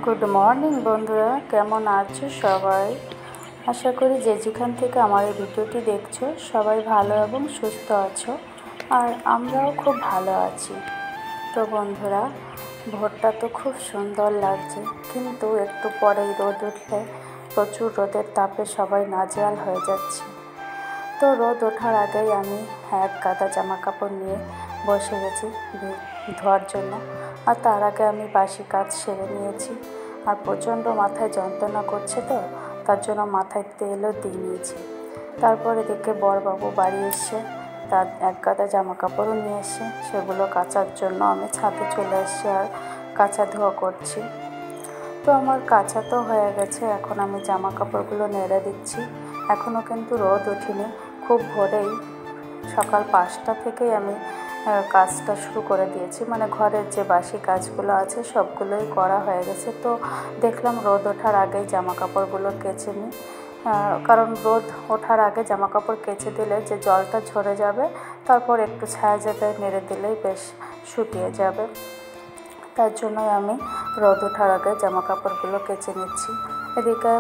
Good morning বন্ধুরা, কেমন আছো সবাই? আশা করি যে যেখান থেকে আমার এই ভিডিওটি দেখছো সবাই ভালো এবং সুস্থ আছো, আর আমরাও খুব ভালো আছি। তো বন্ধুরা, ভোরটা তো খুব সুন্দর লাগছে, কিন্তু একটু পরেই রোদ উঠলে প্রচুর রোদের তাপে সবাই নাজেহাল হয়ে যাচ্ছে। তো রোদ ওঠার আগেই আমি এক গাদা জামা কাপড় নিয়ে বসে গেছি ধোয়ার জন্য। আর তার আগে আমি বাসি কাজ সেরে নিয়েছি। আর প্রচণ্ড মাথায় যন্ত্রণা করছে, তো তার জন্য মাথায় তেলও দিয়ে নিয়েছি। তারপর এদিকে বরবাবু বাড়ি এসে তার এক গাদা জামা কাপড়ও নিয়ে এসে সেগুলো কাচার জন্য আমি ছাদে চলে এসেছি আর কাচা ধোয়া করছি। তো আমার কাচা তো হয়ে গেছে, এখন আমি জামা কাপড়গুলো নেড়ে দিচ্ছি। এখনও কিন্তু রোদ ওঠেনি, খুব ভোরেই সকাল 5টা থেকেই আমি কাজটা শুরু করে দিয়েছি, মানে ঘরের যে বাসি কাজগুলো আছে সবগুলোই করা হয়ে গেছে। তো দেখলাম রোদ ওঠার আগেই জামা কাপড়গুলো কেচে নিই, কারণ রোদ ওঠার আগে জামা কাপড় কেচে দিলে যে জলটা ঝরে যাবে, তারপর একটু ছায়া জায়গায় নেড়ে দিলেই বেশ শুকিয়ে যাবে। তার জন্যই আমি রোদ ওঠার আগে জামা কাপড়গুলো কেচে নিচ্ছি। এদিকে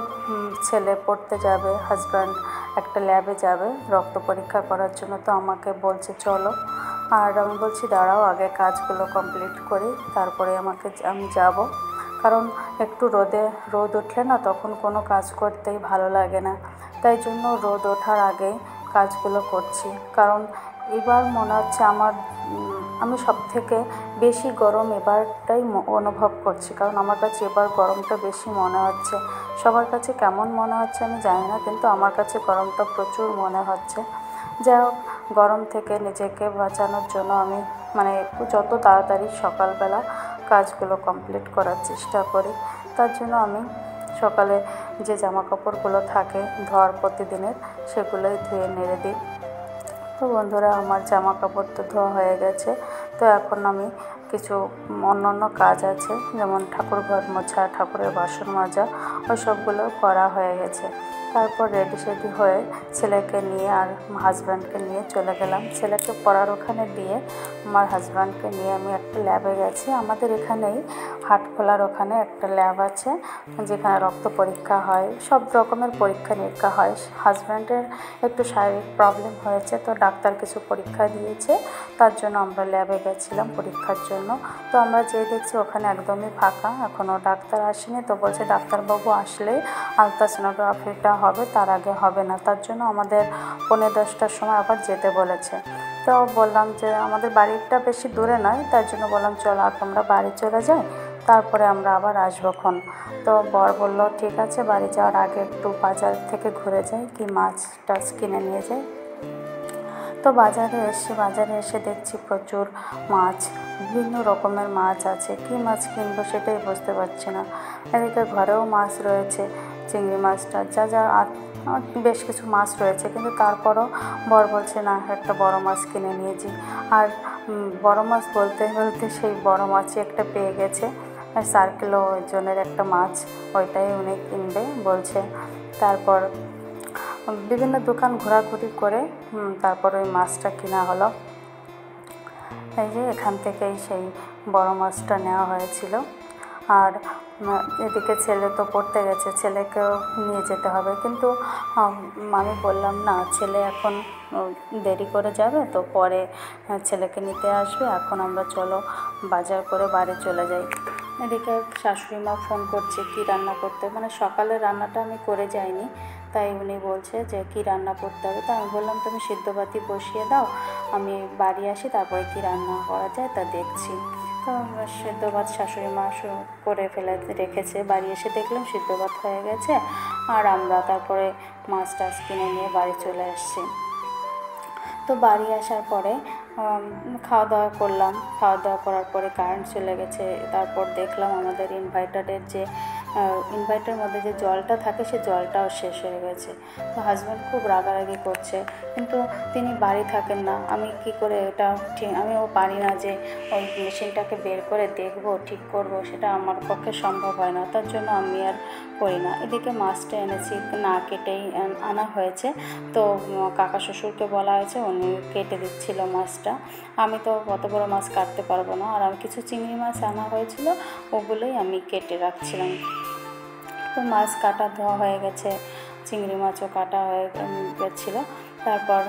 ছেলে পড়তে যাবে, হাজব্যান্ড একটা ল্যাবে যাবে রক্ত পরীক্ষা করার জন্য, তো আমাকে বলছে চলো। আর আমি বলছি দাঁড়াও, আগে কাজগুলো কমপ্লিট করি, তারপরে আমি যাব। কারণ একটু রোদ উঠলে না, তখন কোনো কাজ করতেই ভালো লাগে না। তাই জন্য রোদ ওঠার আগেই কাজগুলো করছি। কারণ এবার মনে হচ্ছে আমি সব থেকে বেশি গরম এবারটাই অনুভব করছি, কারণ আমার কাছে এবার গরমটা বেশি মনে হচ্ছে। সবার কাছে কেমন মনে হচ্ছে আমি জানি না, কিন্তু আমার কাছে গরমটা প্রচুর মনে হচ্ছে। যাই হোক, গরম থেকে নিজেকে বাঁচানোর জন্য আমি যত তাড়াতাড়ি সকালবেলা কাজগুলো কমপ্লিট করার চেষ্টা করি। তার জন্য আমি সকালে যে জামা কাপড়গুলো থাকে ধোয়ার প্রতিদিনের, সেগুলোই ধুয়ে নেড়ে দিই। তো বন্ধুরা, আমার জামা কাপড় তো ধোয়া হয়ে গেছে। তো এখন আমি কিছু অন্য কাজ আছে, যেমন ঠাকুর ঘর মোছা, ঠাকুরের বাসন মাজা, ওই সবগুলো করা হয়ে গেছে। তারপর রেডি সেডি হয়ে ছেলেকে নিয়ে আর হাজব্যান্ডকে নিয়ে চলে গেলাম। ছেলেকে পড়ার ওখানে দিয়ে আমার হাজব্যান্ডকে নিয়ে আমি একটা ল্যাবে গেছি। আমাদের এখানেই হাটখোলার ওখানে একটা ল্যাব আছে, যেখানে রক্ত পরীক্ষা হয়, সব রকমের পরীক্ষা নিরীক্ষা হয়। হাজব্যান্ডের একটু শারীরিক প্রবলেম হয়েছে, তো ডাক্তার কিছু পরীক্ষা দিয়েছে, তার জন্য আমরা ল্যাবে গেছিলাম পরীক্ষার জন্য। তো আমরা যেয়ে দেখছি ওখানে একদমই ফাঁকা, এখনও ডাক্তার আসেনি। তো বলছে ডাক্তারবাবু আসলেই আলট্রাসোনোগ্রাফিটা হবে, তার আগে হবে না। তার জন্য আমাদের 9:45টার সময় আবার যেতে বলেছে। তো বললাম যে আমাদের বাড়িটা বেশি দূরে নয়, তার জন্য বললাম চলো আগে আমরা বাড়ি চলে যাই, তারপরে আমরা আবার আসবোক্ষণ। তো বর বলল ঠিক আছে, বাড়ি যাওয়ার আগে একটু বাজার থেকে ঘুরে যাই, কি মাছ টাছ কিনে নিয়ে যাই। তো বাজারে এসে দেখছি প্রচুর মাছ, বিভিন্ন রকমের মাছ আছে। কি মাছ কিনবো সেটাই বুঝতে পারছি না। এদিকে ঘরেও মাছ রয়েছে, চিংড়ি মাছটা যা বেশ কিছু মাছ রয়েছে, কিন্তু তারপরও বর বলছে না, একটা বড় মাছ কিনে নিয়েছি। আর বড় মাছ বলতে বলতে সেই বড় মাছই একটা পেয়ে গেছে, 4 কিলো ওজনের একটা মাছ, ওইটাই উনি কিনবে বলছে। তারপর বিভিন্ন দোকান ঘোরাঘুরি করে তারপর ওই মাছটা কেনা হলো। এই যে এখান থেকেই সেই বড় মাছটা নেওয়া হয়েছিল। আর এদিকে ছেলে তো পড়তে গেছে, ছেলেকেও নিয়ে যেতে হবে, কিন্তু আমি বললাম না, ছেলে এখন দেরি করে যাবে, তো পরে ছেলেকে নিতে আসবে, এখন আমরা চলো বাজার করে বাড়ি চলে যাই। এদিকে শাশুড়ি মা ফোন করছে কি রান্না করতে, মানে সকালের রান্নাটা আমি করে যাইনি, তাই উনি বলছে যে কি রান্না করতে হবে। তো আমি বললাম তুমি সিদ্ধ ভাতই বসিয়ে দাও, আমি বাড়ি আসি, তারপরে কি রান্না করা যায় তা দেখছি। তো সিদ্ধ ভাত শাশুড়ি মা করে ফেলে রেখেছে, বাড়ি এসে দেখলাম সিদ্ধ ভাত হয়ে গেছে। আর আমরা তারপরে মাছ টাছ কিনে নিয়ে বাড়ি চলে আসছি। তো বাড়ি আসার পরে খাওয়া দাওয়া করলাম, খাওয়া দাওয়া করার পরে কারেন্ট চলে গেছে। তারপর দেখলাম আমাদের ইনভার্টারের যে ইনভার্টারের মধ্যে যে জলটা থাকে সে জলটাও শেষ হয়ে গেছে। তো হাজব্যান্ড খুব রাগারাগি করছে, কিন্তু তিনি বাড়ি থাকেন না। আমি কি করে এটা ঠিক, আমিও পারি না যে ওই মেশিনটাকে বের করে দেখবো, ঠিক করব, সেটা আমার পক্ষে সম্ভব হয় না। তার জন্য আমি আর করি না। এদিকে মাছটা এনেছি, না কেটেই আনা হয়েছে। তো কাকা শ্বশুরকে বলা হয়েছে, উনি কেটে দিচ্ছিল মাছটা। আমি তো অত বড় মাছ কাটতে পারবো না। আর আমি কিছু চিংড়ি মাছ আনা হয়েছিল, ওগুলোই আমি কেটে রাখছিলাম। তো মাছ কাটা ধোয়া হয়ে গেছে, চিংড়ি মাছও কাটা হয়ে গেছিলো। তারপর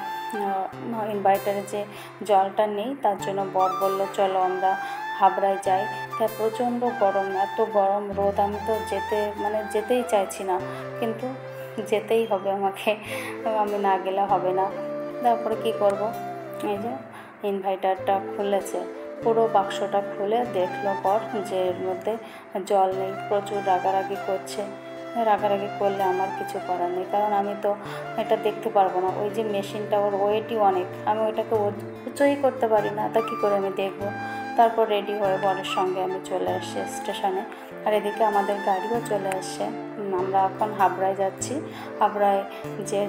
ইনভার্টারে যে জলটা নেই, তার জন্য বর বলল চলো আমরা হাবড়ায় যাই। তা প্রচণ্ড গরম, এত গরম রোদ, আমি তো যেতেই চাইছি না, কিন্তু যেতেই হবে আমাকে, আমি না গেলে হবে না। তারপরে কি করব, এই যে ইনভার্টারটা খুলেছে, পুরো বাক্সটা খুলে দেখলো পর যে এর মধ্যে জল নেই। প্রচুর রাগারাগি করছে। রাগারাগি করলে আমার কিছু করার নেই, কারণ আমি তো এটা দেখতে পারবো না। ওই যে মেশিনটা, ওর ওয়েটই অনেক, আমি ওইটাকে উঁচুই করতে পারি না, তা কী করে আমি দেখব। তারপর রেডি হয়ে বরের সঙ্গে আমি চলে আসছি স্টেশনে। আর এদিকে আমাদের গাড়িও চলে আসছে। আমরা এখন হাবড়ায় যাচ্ছি। হাবড়ায় যে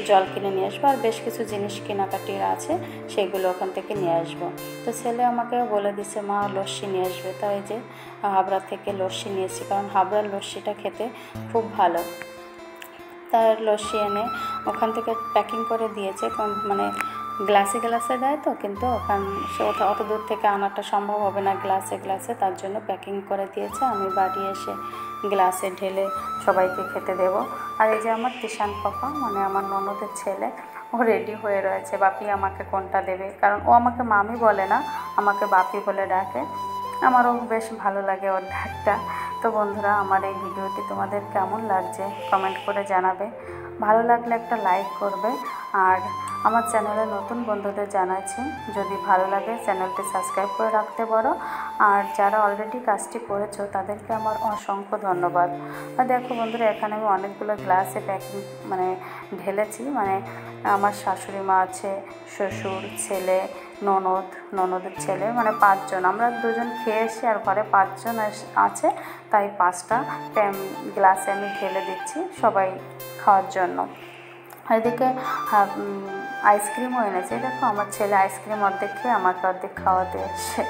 জল কিনে নিয়ে আসবো, আর বেশ কিছু জিনিস কেনাকাটির আছে, সেগুলো ওখান থেকে নিয়ে আসবো। তো ছেলে আমাকে বলে দিছে মা লস্যি নিয়ে আসবে। তাই যে হাবড়া থেকে লস্যি নিয়েছি, কারণ হাবড়ার লস্যিটা খেতে খুব ভালো। তার লস্যি এনে ওখান থেকে প্যাকিং করে দিয়েছে, মানে গ্লাসে গ্লাসে দেয় তো, কিন্তু সে অত দূর থেকে আনাটা সম্ভব হবে না গ্লাসে, তার জন্য প্যাকিং করে দিয়েছে। আমি বাড়ি এসে গ্লাসে ঢেলে সবাইকে খেতে দেব। আর এই যে আমার তিশান পাপা, মানে আমার ননদের ছেলে, ও রেডি হয়ে রয়েছে বাপি আমাকে কোনটা দেবে, কারণ ও আমাকে মামি বলে না, আমাকে বাপি বলে ডাকে। আমারও বেশ ভালো লাগে ওর ডাকটা। তো বন্ধুরা, আমার এই ভিডিওটি তোমাদের কেমন লাগছে কমেন্ট করে জানাবে। ভালো লাগলে একটা লাইক করবে। আর আমার চ্যানেলে নতুন বন্ধুদের জানাচ্ছি, যদি ভালো লাগে চ্যানেলটি সাবস্ক্রাইব করে রাখতে পারো। আর যারা অলরেডি কাজটি করেছো তাদেরকে আমার অসংখ্য ধন্যবাদ। আর দেখো বন্ধুরা, এখানে আমি অনেকগুলো গ্লাসে প্যাকিং ঢেলেছি। আমার শাশুড়ি মা আছে, শ্বশুর, ছেলে, ননদের ছেলে, 5 জন। আমরা 2 জন খেয়ে এসেছি, আর ঘরে 5 জন আছে, তাই 5টা গ্লাসে আমি ঢেলে দিচ্ছি সবাই খাওয়ার জন্য। আর এদিকে আইসক্রিমও এনেছে। দেখো আমার ছেলে আইসক্রিম অর্ধেক খেয়ে আমাকে অর্ধেক খাওয়াতে এসছে,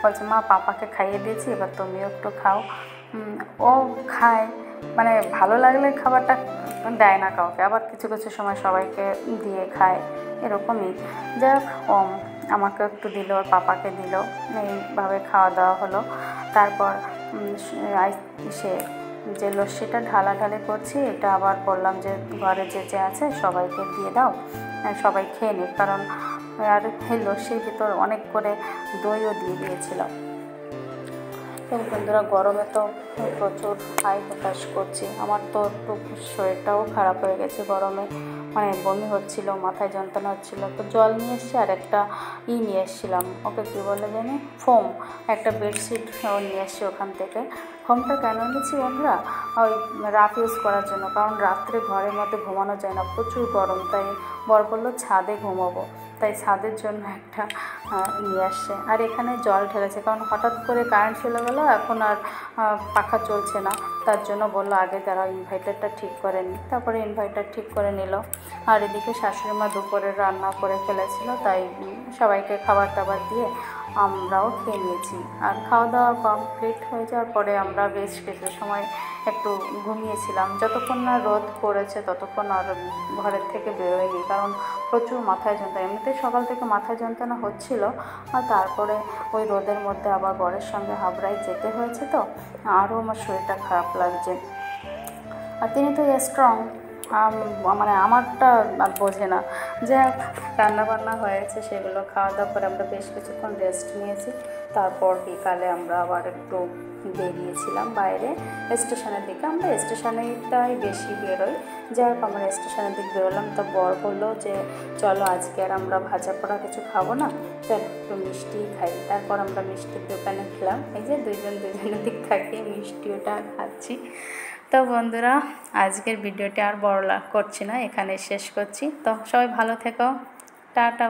বলছে মা পাপাকে খাইয়ে দিয়েছি, এবার তুমিও একটু খাও। ও খায়, ভালো লাগলে খাবারটা দেয় না কাউকে, আবার কিছু কিছু সময় সবাইকে দিয়ে খায়, এরকমই। যাই হোক, আমাকে একটু দিল, ওর পাপাকে দিল, এইভাবে খাওয়া দাওয়া হলো। তারপর যে লস্যিটা ঢালাঢালি করছি, এটা আবার বললাম যে ঘরে যে আছে সবাইকে দিয়ে দাও, সবাই খেয়ে নিক, কারণ আর এই লস্যির ভিতর অনেক করে দইও দিয়ে দিয়েছিল। তো বন্ধুরা, গরমে তো প্রচুর হাই হতাশ করছি। আমার তো একটু শরীরটাও খারাপ হয়ে গেছে গরমে, বমি হচ্ছিল, মাথায় যন্ত্রণা হচ্ছিল। তো জল নিয়ে এসেছি, আর একটা নিয়ে এসেছিলাম, ওকে কী বলে জানি, ফোম, একটা বেডশিট নিয়ে এসেছি ওখান থেকে। ফোমটা কেন এনেছি বন্ধুরা, ওই রাফ ইউজ করার জন্য, কারণ রাত্রে ঘরের মধ্যে ঘুমানো যায় না, প্রচুর গরম। তাই বর বললো ছাদে ঘুমাবো, তাই ছাদের জন্য একটা নিয়ে আসছে। আর এখানে জল ঢেলেছে, কারণ হঠাৎ করে কারেন্ট চলে গেলো, এখন আর পাখা চলছে না, তার জন্য বললো আগে তারা ইনভার্টারটা ঠিক করে নিই। তারপরে ইনভার্টার ঠিক করে নিল। আর এদিকে শাশুড়ি মা দুপুরের রান্না করে ফেলেছিল, তাই সবাইকে খাবার টাবার দিয়ে আমরাও খেয়ে নিয়েছি। আর খাওয়া দাওয়া কমপ্লিট হয়ে যাওয়ার পরে আমরা বেশ কিছু সময় একটু ঘুমিয়েছিলাম। যতক্ষণ না রোদ পড়েছে ততক্ষণ আর ঘরের থেকে বেরোয়নি, কারণ প্রচুর মাথায় যন্ত্রণা, এমনিতেই সকাল থেকে মাথায় যন্ত্রণা হচ্ছিল, আর তারপরে ওই রোদের মধ্যে আবার বরের সঙ্গে হাবড়ায় যেতে হয়েছে, তো আরও আমার শরীরটা খারাপ লাগছে। আর তিনি তো স্ট্রং, আমারটা বোঝে না। যে রান্নাবান্না হয়েছে, সেগুলো খাওয়া দাওয়া করে আমরা বেশ কিছুক্ষণ রেস্ট নিয়েছি। তারপর বিকালে আমরা আবার একটু বেরিয়েছিলাম বাইরে স্টেশনের দিকে। আমরা স্টেশনেরটাই বেশি বেরোই। যাই হোক, আমরা স্টেশনের দিকে বেরোলাম। তো বর বললো যে চলো আজকে আর আমরা ভাজা পোড়া কিছু খাবো না, চলো একটু মিষ্টি খাই। তারপর আমরা মিষ্টির দোকানে খেলাম। এই যে দুজনের দিক থাকে মিষ্টিটা খাচ্ছি। তো বন্ধুরা, আজকের ভিডিওটি আর বড় করছি না, এখানে শেষ করছি। তো সবাই ভালো থেকো, টাটা।